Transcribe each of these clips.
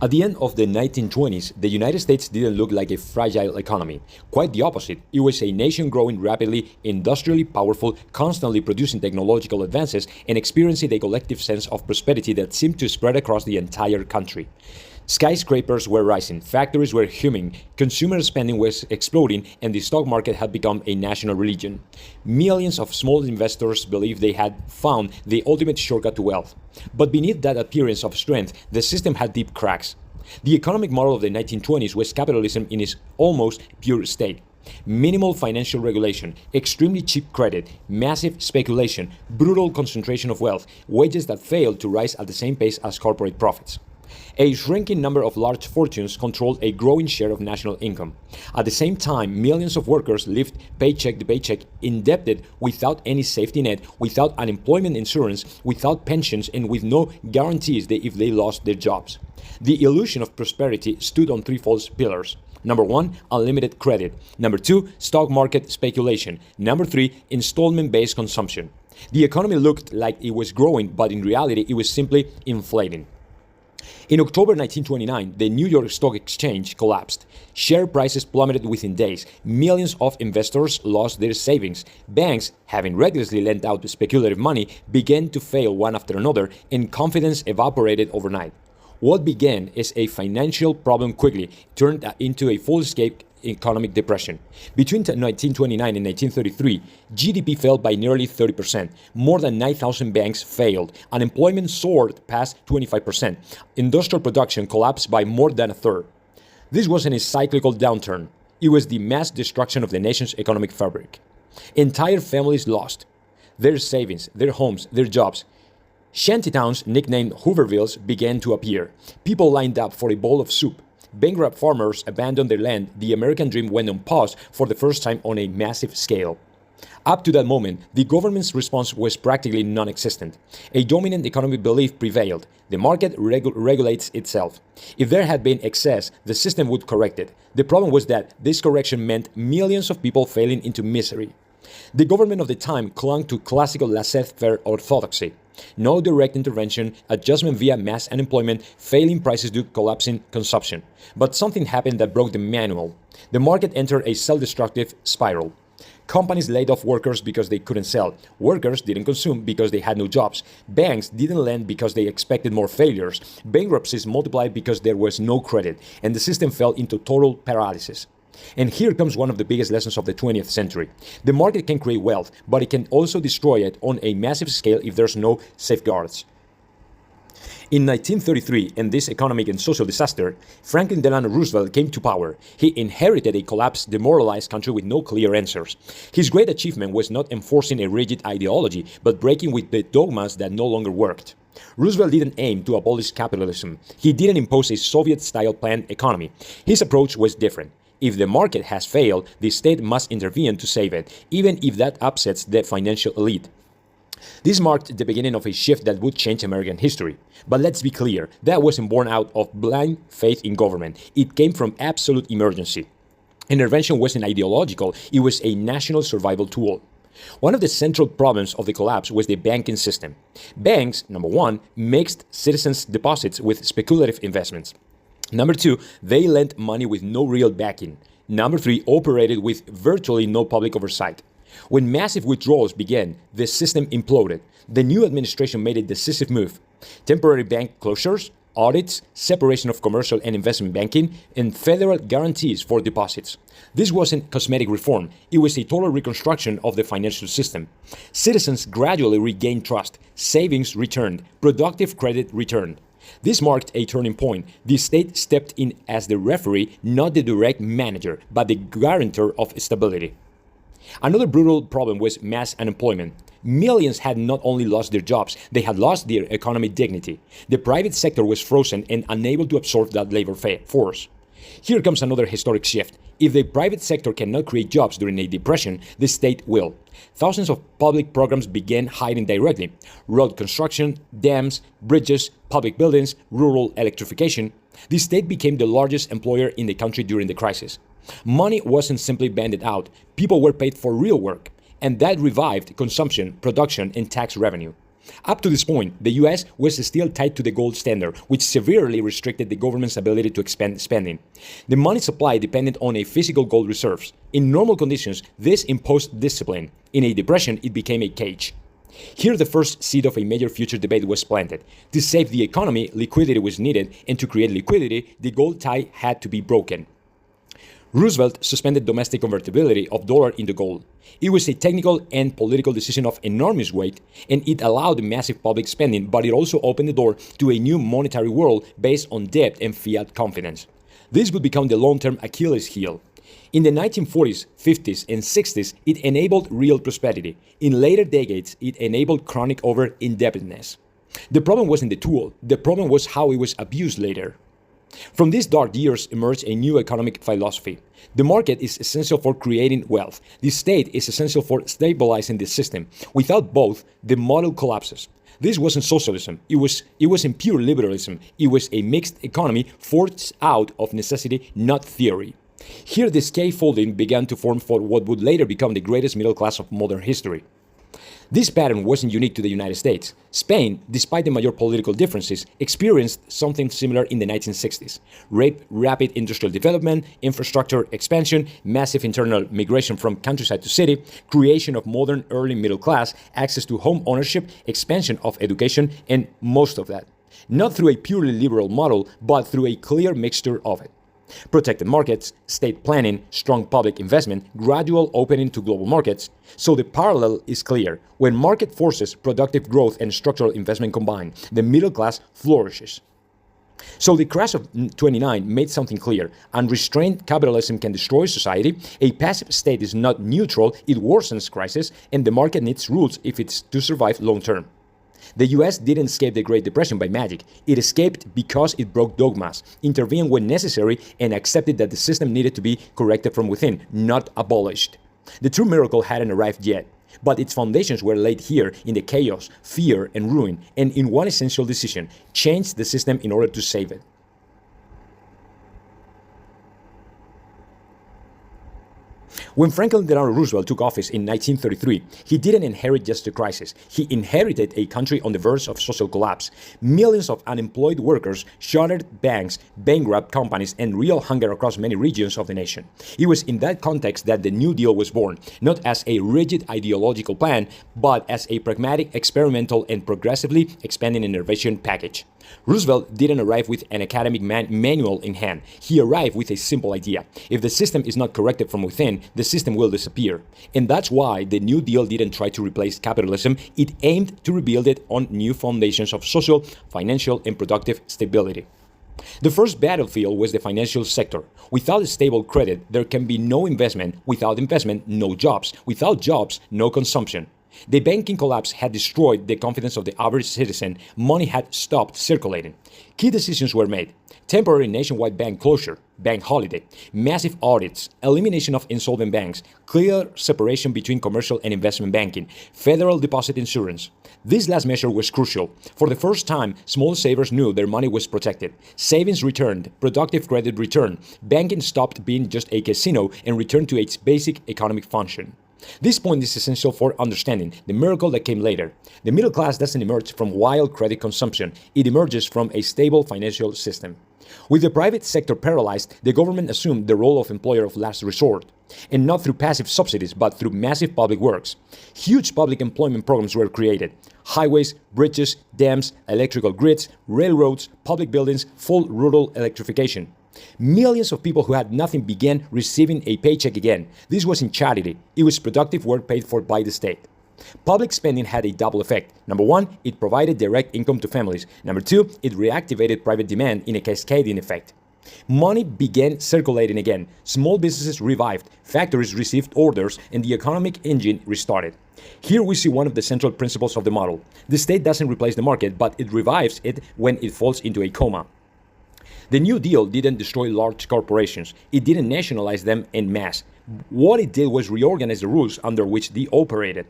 At the end of the 1920s, the United States didn't look like a fragile economy. Quite the opposite. It was a nation growing rapidly, industrially powerful, constantly producing technological advances, and experiencing a collective sense of prosperity that seemed to spread across the entire country. Skyscrapers were rising, factories were humming, consumer spending was exploding, and the stock market had become a national religion. Millions of small investors believed they had found the ultimate shortcut to wealth. But beneath that appearance of strength, the system had deep cracks. The economic model of the 1920s was capitalism in its almost pure state. Minimal financial regulation, extremely cheap credit, massive speculation, brutal concentration of wealth, wages that failed to rise at the same pace as corporate profits. A shrinking number of large fortunes controlled a growing share of national income. At the same time, millions of workers lived paycheck to paycheck, indebted, without any safety net, without unemployment insurance, without pensions, and with no guarantees that if they lost their jobs. The illusion of prosperity stood on three false pillars. Number one, unlimited credit. Number two, stock market speculation. Number three, installment-based consumption. The economy looked like it was growing, but in reality, it was simply inflating. In October 1929, the New York Stock Exchange collapsed. Share prices plummeted within days. Millions of investors lost their savings. Banks, having recklessly lent out speculative money, began to fail one after another, and confidence evaporated overnight. What began as a financial problem quickly turned into a full-scale economic depression. Between 1929 and 1933, GDP fell by nearly 30%. More than 9,000 banks failed. Unemployment soared past 25%. Industrial production collapsed by more than a third. This wasn't a cyclical downturn. It was the mass destruction of the nation's economic fabric. Entire families lost their savings, their homes, their jobs. Shantytowns, nicknamed Hoovervilles, began to appear. People lined up for a bowl of soup. Bankrupt farmers abandoned their land. The American dream went on pause for the first time on a massive scale. Up to that moment, the government's response was practically non-existent. A dominant economic belief prevailed. The market regulates itself. If there had been excess, the system would correct it. The problem was that this correction meant millions of people falling into misery. The government of the time clung to classical laissez-faire orthodoxy. No direct intervention, adjustment via mass unemployment, failing prices due to collapsing consumption. But something happened that broke the manual. The market entered a self-destructive spiral. Companies laid off workers because they couldn't sell. Workers didn't consume because they had no jobs. Banks didn't lend because they expected more failures. Bankruptcies multiplied because there was no credit, and the system fell into total paralysis. And here comes one of the biggest lessons of the 20th century. The market can create wealth, but it can also destroy it on a massive scale if there's no safeguards. In 1933, in this economic and social disaster, Franklin Delano Roosevelt came to power. He inherited a collapsed, demoralized country with no clear answers. His great achievement was not enforcing a rigid ideology, but breaking with the dogmas that no longer worked. Roosevelt didn't aim to abolish capitalism. He didn't impose a Soviet-style planned economy. His approach was different. If the market has failed, the state must intervene to save it, even if that upsets the financial elite. This marked the beginning of a shift that would change American history. But let's be clear, that wasn't born out of blind faith in government. It came from absolute emergency. Intervention wasn't ideological, it was a national survival tool. One of the central problems of the collapse was the banking system. Banks, number one, mixed citizens' deposits with speculative investments. Number two, they lent money with no real backing. Number three, operated with virtually no public oversight. When massive withdrawals began, the system imploded. The new administration made a decisive move. Temporary bank closures, audits, separation of commercial and investment banking, and federal guarantees for deposits. This wasn't cosmetic reform. It was a total reconstruction of the financial system. Citizens gradually regained trust. Savings returned. Productive credit returned. This marked a turning point. The state stepped in as the referee, not the direct manager, but the guarantor of stability. Another brutal problem was mass unemployment. Millions had not only lost their jobs, they had lost their economic dignity. The private sector was frozen and unable to absorb that labor force. Here comes another historic shift. If the private sector cannot create jobs during a depression, the state will. Thousands of public programs began hiring directly. Road construction, dams, bridges, public buildings, rural electrification. The state became the largest employer in the country during the crisis. Money wasn't simply banded out. People were paid for real work. And that revived consumption, production, and tax revenue. Up to this point, the US was still tied to the gold standard, which severely restricted the government's ability to expand spending. The money supply depended on a physical gold reserves. In normal conditions, this imposed discipline. In a depression, it became a cage. Here, the first seed of a major future debate was planted. To save the economy, liquidity was needed, and to create liquidity, the gold tie had to be broken. Roosevelt suspended domestic convertibility of dollar into gold. It was a technical and political decision of enormous weight, and it allowed massive public spending, but it also opened the door to a new monetary world based on debt and fiat confidence. This would become the long-term Achilles heel. In the 1940s, 50s, and 60s, it enabled real prosperity. In later decades, it enabled chronic over-indebtedness. The problem wasn't the tool, the problem was how it was abused later. From these dark years emerged a new economic philosophy. The market is essential for creating wealth. The state is essential for stabilizing the system. Without both, the model collapses. This wasn't socialism. It wasn't pure liberalism. It was a mixed economy forged out of necessity, not theory. Here, the scaffolding began to form for what would later become the greatest middle class of modern history. This pattern wasn't unique to the United States. Spain, despite the major political differences, experienced something similar in the 1960s. Rapid industrial development, infrastructure expansion, massive internal migration from countryside to city, creation of modern early middle class, access to home ownership, expansion of education, and most of that. Not through a purely liberal model, but through a clear mixture of it. Protected markets, state planning, strong public investment, gradual opening to global markets. So the parallel is clear. When market forces, productive growth, and structural investment combine, the middle class flourishes. So the crash of 29 made something clear. Unrestrained capitalism can destroy society. A passive state is not neutral, it worsens crisis, and the market needs rules if it's to survive long term. The US didn't escape the Great Depression by magic. It escaped because it broke dogmas, intervened when necessary, and accepted that the system needed to be corrected from within, not abolished. The true miracle hadn't arrived yet, but its foundations were laid here in the chaos, fear, and ruin, and in one essential decision: change the system in order to save it. When Franklin Delano Roosevelt took office in 1933, he didn't inherit just a crisis. He inherited a country on the verge of social collapse. Millions of unemployed workers, shuttered banks, bankrupt companies, and real hunger across many regions of the nation. It was in that context that the New Deal was born, not as a rigid ideological plan, but as a pragmatic, experimental, and progressively expanding innovation package. Roosevelt didn't arrive with an academic manual in hand. He arrived with a simple idea. If the system is not corrected from within, the system will disappear. And that's why the New Deal didn't try to replace capitalism. It aimed to rebuild it on new foundations of social, financial, and productive stability. The first battlefield was the financial sector. Without stable credit, there can be no investment. Without investment, no jobs. Without jobs, no consumption. The banking collapse had destroyed the confidence of the average citizen. Money had stopped circulating. Key decisions were made. Temporary nationwide bank closure, bank holiday, massive audits, elimination of insolvent banks, clear separation between commercial and investment banking, federal deposit insurance. This last measure was crucial. For the first time, small savers knew their money was protected. Savings returned, productive credit returned. Banking stopped being just a casino and returned to its basic economic function. This point is essential for understanding the miracle that came later. The middle class doesn't emerge from wild credit consumption. It emerges from a stable financial system. With the private sector paralyzed, the government assumed the role of employer of last resort, and not through passive subsidies, but through massive public works. Huge public employment programs were created. Highways, bridges, dams, electrical grids, railroads, public buildings, full rural electrification. Millions of people who had nothing began receiving a paycheck again. This wasn't charity. It was productive work paid for by the state. Public spending had a double effect. Number one, it provided direct income to families. Number two, it reactivated private demand in a cascading effect. Money began circulating again. Small businesses revived, factories received orders, and the economic engine restarted. Here we see one of the central principles of the model. The state doesn't replace the market, but it revives it when it falls into a coma. The New Deal didn't destroy large corporations. It didn't nationalize them en masse. What it did was reorganize the rules under which they operated.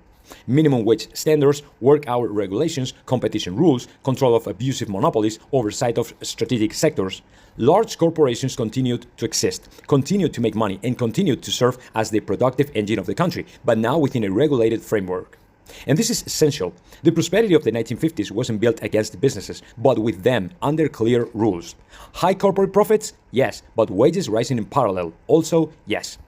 Minimum wage standards, work hour regulations, competition rules, control of abusive monopolies, oversight of strategic sectors. Large corporations continued to exist, continued to make money, and continued to serve as the productive engine of the country, but now within a regulated framework. And this is essential. The prosperity of the 1950s wasn't built against businesses, but with them under clear rules. High corporate profits? Yes, but wages rising in parallel? Also, yes.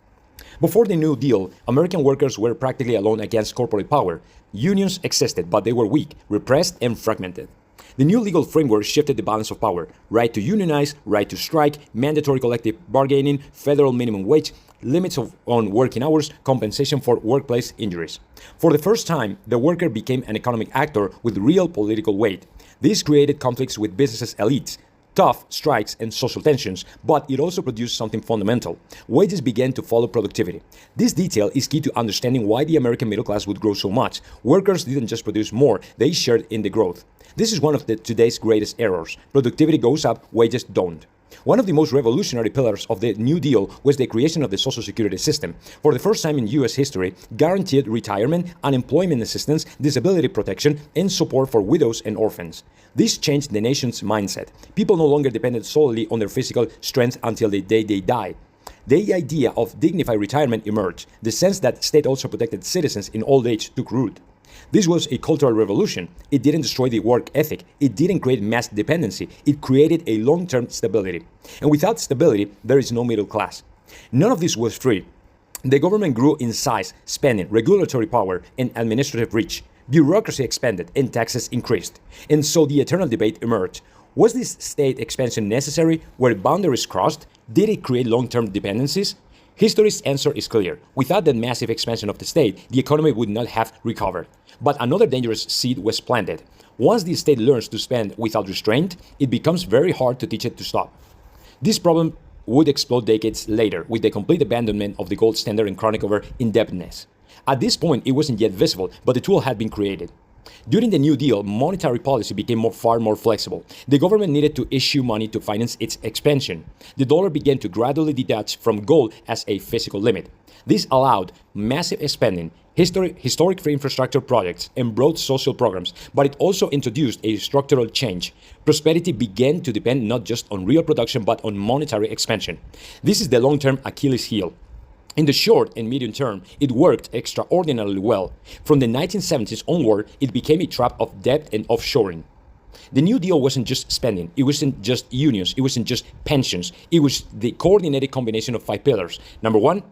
Before the New Deal, American workers were practically alone against corporate power. Unions existed, but they were weak, repressed, and fragmented. The new legal framework shifted the balance of power. Right to unionize, right to strike, mandatory collective bargaining, federal minimum wage, limits on working hours, compensation for workplace injuries. For the first time, the worker became an economic actor with real political weight. This created conflicts with business elites, tough strikes and social tensions, but it also produced something fundamental. Wages began to follow productivity. This detail is key to understanding why the American middle class would grow so much. Workers didn't just produce more, they shared in the growth. This is one of today's greatest errors. Productivity goes up, wages don't. One of the most revolutionary pillars of the New Deal was the creation of the Social Security system. For the first time in U.S. history, guaranteed retirement, unemployment assistance, disability protection, and support for widows and orphans. This changed the nation's mindset. People no longer depended solely on their physical strength until the day they die. The idea of dignified retirement emerged. The sense that state also protected citizens in old age took root. This was a cultural revolution. It didn't destroy the work ethic. It didn't create mass dependency. It created a long-term stability. And without stability, there is no middle class. None of this was free. The government grew in size, spending, regulatory power, and administrative reach. Bureaucracy expanded and taxes increased. And so the eternal debate emerged. Was this state expansion necessary? Were boundaries crossed? Did it create long-term dependencies? History's answer is clear. Without that massive expansion of the state, the economy would not have recovered. But another dangerous seed was planted. Once the state learns to spend without restraint, it becomes very hard to teach it to stop. This problem would explode decades later with the complete abandonment of the gold standard and chronic over indebtedness. At this point, it wasn't yet visible, but the tool had been created. During the New Deal, monetary policy became far more flexible. The government needed to issue money to finance its expansion. The dollar began to gradually detach from gold as a physical limit. This allowed massive spending, historic free infrastructure projects, and broad social programs, but it also introduced a structural change. Prosperity began to depend not just on real production, but on monetary expansion. This is the long-term Achilles heel. In the short and medium term, it worked extraordinarily well. From the 1970s onward, it became a trap of debt and offshoring. The New Deal wasn't just spending, it wasn't just unions, it wasn't just pensions. It was the coordinated combination of 5 pillars. Number 1,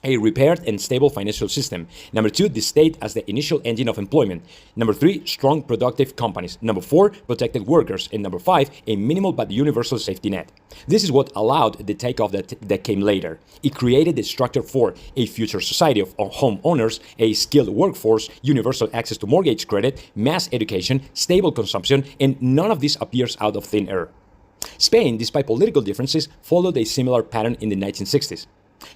a repaired and stable financial system. Number 2, the state as the initial engine of employment. Number 3, strong productive companies. Number 4, protected workers. And number 5, a minimal but universal safety net. This is what allowed the takeoff that came later. It created the structure for a future society of homeowners, a skilled workforce, universal access to mortgage credit, mass education, stable consumption, and none of this appears out of thin air. Spain, despite political differences, followed a similar pattern in the 1960s.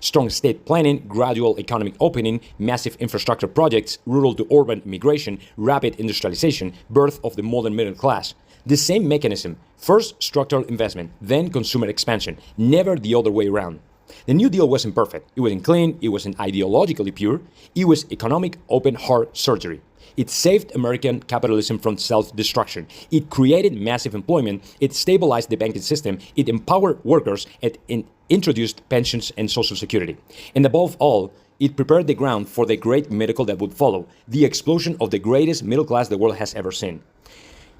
Strong state planning, gradual economic opening, massive infrastructure projects, rural to urban migration, rapid industrialization, birth of the modern middle class. The same mechanism, first structural investment, then consumer expansion, never the other way around. The New Deal wasn't perfect, it wasn't clean, it wasn't ideologically pure, it was economic open-heart surgery. It saved American capitalism from self-destruction. It created massive employment. It stabilized the banking system. It empowered workers and introduced pensions and social security. And above all, it prepared the ground for the great miracle that would follow, the explosion of the greatest middle class the world has ever seen.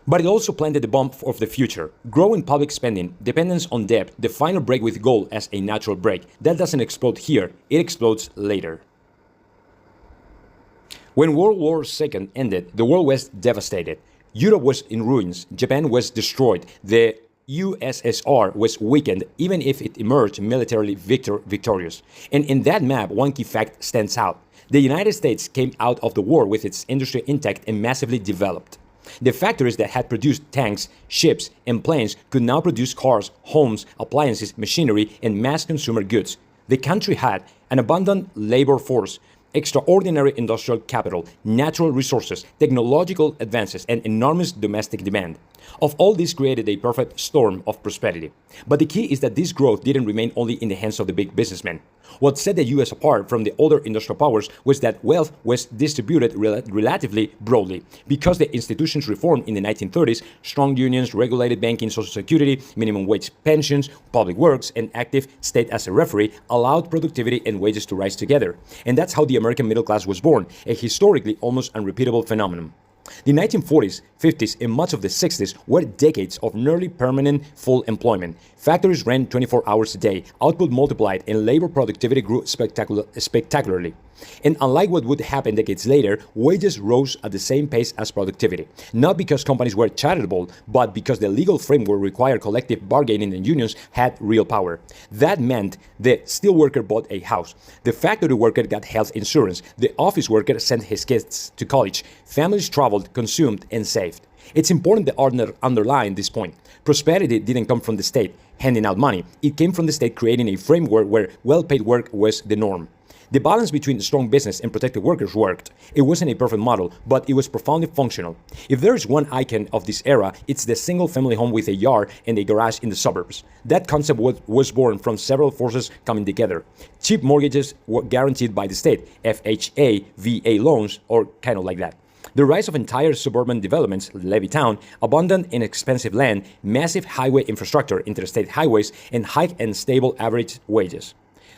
But it also planted the bomb of the future. Growing public spending, dependence on debt, the final break with gold as a natural break. That doesn't explode here, it explodes later. When World War II ended, the world was devastated. Europe was in ruins, Japan was destroyed, the USSR was weakened, even if it emerged militarily victorious. And in that map, one key fact stands out. The United States came out of the war with its industry intact and massively developed. The factories that had produced tanks, ships, and planes could now produce cars, homes, appliances, machinery, and mass consumer goods. The country had an abundant labor force, extraordinary industrial capital, natural resources, technological advances, and enormous domestic demand. Of all this created a perfect storm of prosperity. But the key is that this growth didn't remain only in the hands of the big businessmen. What set the US apart from the other industrial powers was that wealth was distributed relatively broadly. Because the institutions reformed in the 1930s, strong unions, regulated banking, social security, minimum wage pensions, public works, and active state as a referee allowed productivity and wages to rise together. And that's how the American middle class was born, a historically almost unrepeatable phenomenon. The 1940s, 50s, and much of the 60s were decades of nearly permanent full employment. Factories ran 24 hours a day, output multiplied, and labor productivity grew spectacularly. And unlike what would happen decades later, wages rose at the same pace as productivity. Not because companies were charitable, but because the legal framework required collective bargaining and unions had real power. That meant the steel worker bought a house, the factory worker got health insurance, the office worker sent his kids to college, families traveled, consumed, and saved. It's important to underline this point. Prosperity didn't come from the state handing out money. It came from the state creating a framework where well-paid work was the norm. The balance between strong business and protected workers worked. It wasn't a perfect model, but it was profoundly functional. If there is one icon of this era, it's the single-family home with a yard and a garage in the suburbs. That concept was born from several forces coming together. Cheap mortgages were guaranteed by the state, FHA, VA loans, or kind of like that. The rise of entire suburban developments, Levittown, abundant and expensive land, massive highway infrastructure, interstate highways, and high and stable average wages.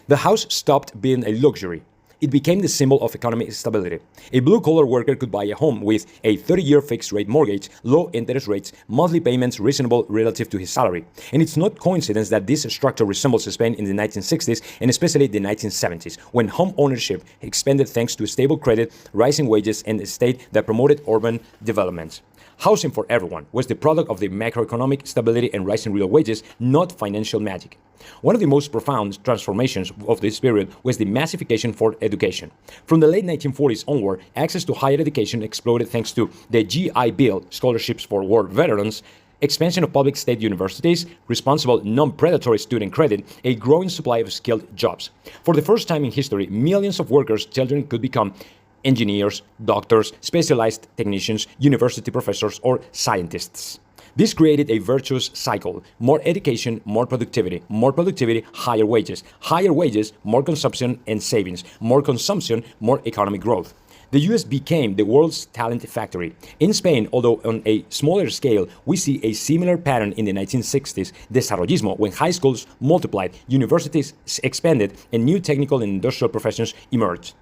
The house stopped being a luxury. It became the symbol of economic stability. A blue-collar worker could buy a home with a 30-year fixed-rate mortgage, low interest rates, monthly payments reasonable relative to his salary. And it's not coincidence that this structure resembles Spain in the 1960s and especially the 1970s, when home ownership expanded thanks to stable credit, rising wages, and a state that promoted urban development. Housing for everyone was the product of the macroeconomic stability and rising real wages, not financial magic. One of the most profound transformations of this period was the massification for education. From the late 1940s onward, access to higher education exploded thanks to the GI Bill, scholarships for war veterans, expansion of public state universities, responsible non-predatory student credit, a growing supply of skilled jobs. For the first time in history, millions of workers' children could become engineers, doctors, specialized technicians, university professors, or scientists. This created a virtuous cycle. More education, more productivity, higher wages, more consumption and savings, more consumption, more economic growth. The US became the world's talent factory. In Spain, although on a smaller scale, we see a similar pattern in the 1960s, desarrollismo, when high schools multiplied, universities expanded, and new technical and industrial professions emerged.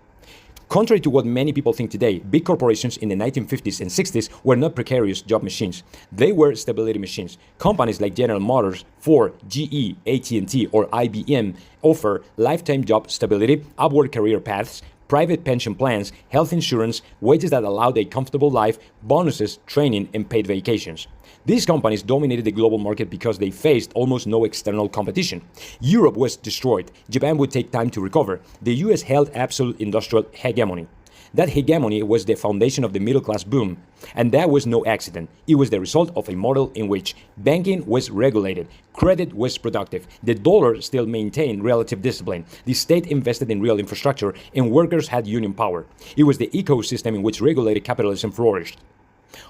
Contrary to what many people think today, big corporations in the 1950s and 60s were not precarious job machines. They were stability machines. Companies like General Motors, Ford, GE, AT&T, or IBM offer lifetime job stability, upward career paths, private pension plans, health insurance, wages that allowed a comfortable life, bonuses, training, and paid vacations. These companies dominated the global market because they faced almost no external competition. Europe was destroyed. Japan would take time to recover. The US held absolute industrial hegemony. That hegemony was the foundation of the middle-class boom. And that was no accident. It was the result of a model in which banking was regulated, credit was productive, the dollar still maintained relative discipline, the state invested in real infrastructure, and workers had union power. It was the ecosystem in which regulated capitalism flourished.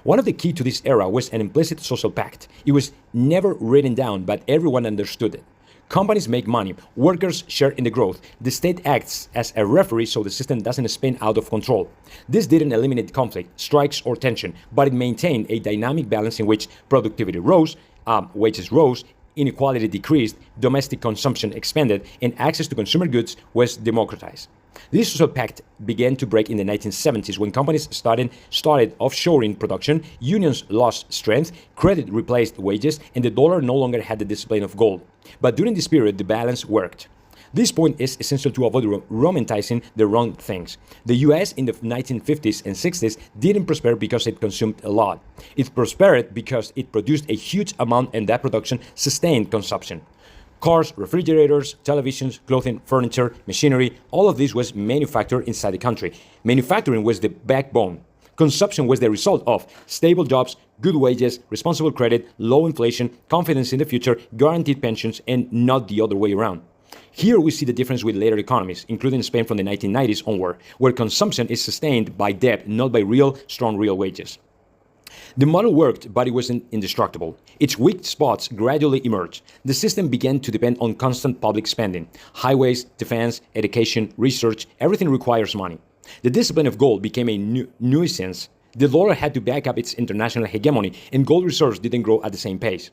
One of the key to this era was an implicit social pact. It was never written down, but everyone understood it. Companies make money, workers share in the growth. The state acts as a referee so the system doesn't spin out of control. This didn't eliminate conflict, strikes, or tension, but it maintained a dynamic balance in which productivity rose, wages rose, inequality decreased, domestic consumption expanded, and access to consumer goods was democratized. This social pact began to break in the 1970s when companies started offshoring production, unions lost strength, credit replaced wages, and the dollar no longer had the discipline of gold. But during this period, the balance worked. This point is essential to avoid romanticizing the wrong things. The US in the 1950s and 60s didn't prosper because it consumed a lot. It prospered because it produced a huge amount, and that production sustained consumption. Cars, refrigerators, televisions, clothing, furniture, machinery, all of this was manufactured inside the country. Manufacturing was the backbone. Consumption was the result of stable jobs, good wages, responsible credit, low inflation, confidence in the future, guaranteed pensions, and not the other way around. Here we see the difference with later economies, including Spain from the 1990s onward, where consumption is sustained by debt, not by strong real wages. The model worked, but it wasn't indestructible. Its weak spots gradually emerged. The system began to depend on constant public spending. Highways, defense, education, research, everything requires money. The discipline of gold became a nuisance. The dollar had to back up its international hegemony, and gold reserves didn't grow at the same pace.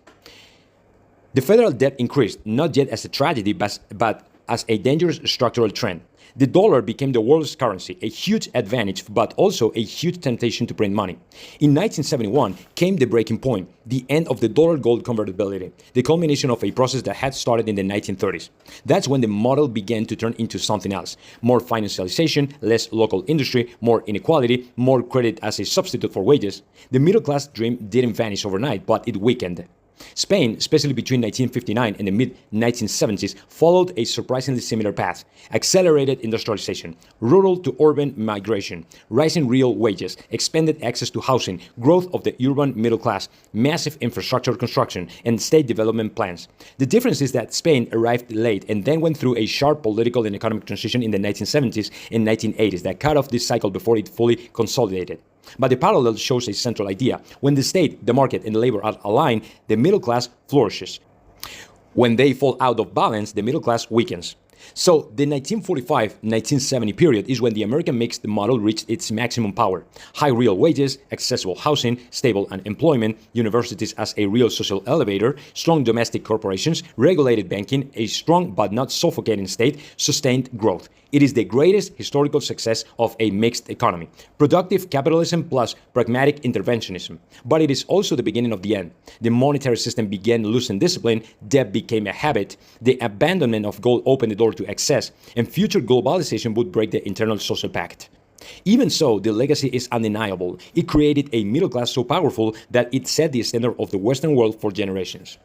The federal debt increased, not yet as a tragedy, but as a dangerous structural trend. The dollar became the world's currency, a huge advantage, but also a huge temptation to print money. In 1971 came the breaking point, the end of the dollar-gold convertibility, the culmination of a process that had started in the 1930s. That's when the model began to turn into something else. More financialization, less local industry, more inequality, more credit as a substitute for wages. The middle-class dream didn't vanish overnight, but it weakened. Spain, especially between 1959 and the mid-1970s, followed a surprisingly similar path. Accelerated industrialization, rural to urban migration, rising real wages, expanded access to housing, growth of the urban middle class, massive infrastructure construction, and state development plans. The difference is that Spain arrived late and then went through a sharp political and economic transition in the 1970s and 1980s that cut off this cycle before it fully consolidated. But the parallel shows a central idea. When the state, the market, and labor are aligned, the middle class flourishes. When they fall out of balance, the middle class weakens. So the 1945-1970 period is when the American mixed model reached its maximum power. High real wages, accessible housing, stable unemployment, universities as a real social elevator, strong domestic corporations, regulated banking, a strong but not suffocating state, sustained growth. It is the greatest historical success of a mixed economy. Productive capitalism plus pragmatic interventionism. But it is also the beginning of the end. The monetary system began losing discipline, debt became a habit, the abandonment of gold opened the door to excess, and future globalization would break the internal social pact. Even so, the legacy is undeniable. It created a middle class so powerful that it set the standard of the Western world for generations.